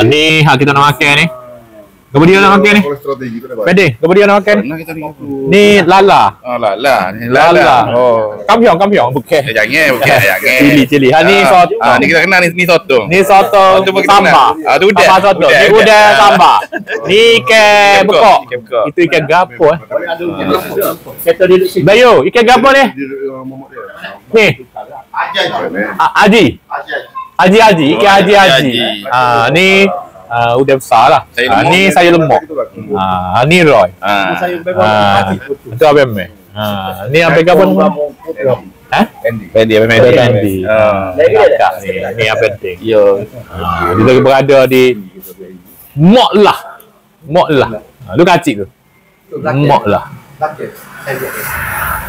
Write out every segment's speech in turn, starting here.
Ni hak kita nak makan ni. Apa dia nak makan ni? Pede, apa dia nak makan? Ni lala. Oh, lala. Ni Lala. Oh. Kampiong bukan. Jangan. Cili. Ha ni soto. Ni kita kenal ni soto. Ni soto sambal. Tu udang. Sambal soto. Ni udang sambal. Ni ikan bekok. Itu ikan gapo Bayu, ikan gapo ni? Ni. Haji. Ikan haji. Ni udah besar lah. Ni sayur lemak. Ni Roy. Itu apa ni? Ni apa gabon? Pendi. Ni apa penting? Yo. Kita berada di Mok lah. Lu kacik tu. Mok lah.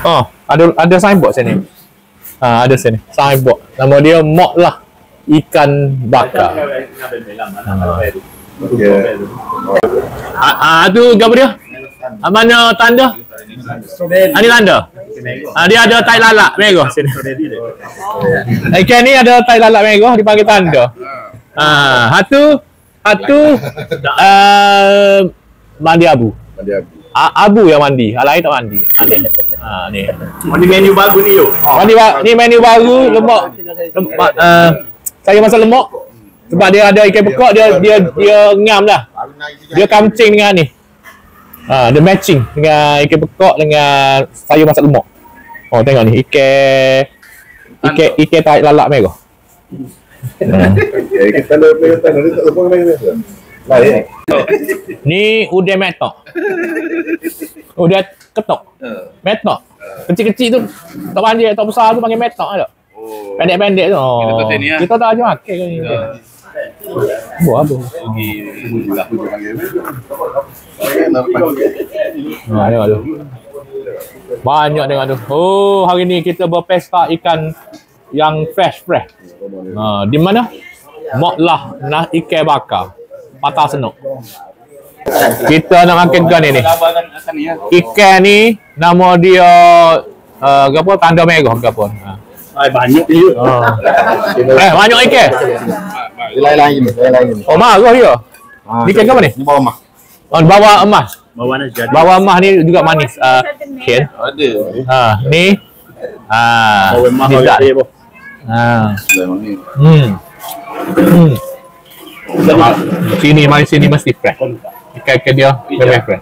Oh, ada signboard sini. Ada sini. Signboard. Nama dia Mok lah. Ikan bakar. Tu apa dia? Mana tanda? Ini tanda. Dia ada tai lalak merah sini. Ikan ni ada tai lalak merah dipanggil tanda. Satu mandi abu. Abu yang mandi, hal lain tak mandi. Ni. Ni menu baru ni yo. Ni menu baru lemak. Saya masak lemak sebab dia ada ikan bekok, dia ngam dah. Dia kamcing dengan ni. Dia matching dengan ikan bekok dengan sayur masak lemak. Oh tengok ni ikan tai lalak merah. Ni udang metok. Udang ketok. Metok. Kecil-kecil tu tak panjang, tak besar tu panggil metok ada. Pendek-pendek tu. Kita tak aja makan ni. Buat apa? Tengok tu. Banyak tengok tu. Oh, hari ni kita berpesta ikan yang fresh. Di mana? Mok lah ikan bakar. Patah senuk. Kita nak makan ikan ni. Ikan ni nama dia apa? Tanda merah ke apa? Banyak dia. Banyak ikan. Lain-lain. Oh, marah dia. Ikan apa ni? Ni bawah mah. Oh, bawah emas. Bawah emas ni juga manis. Ken. Ada. Ni. bawah emas dia boh. Sini mesti fresh. Ikan dia fresh.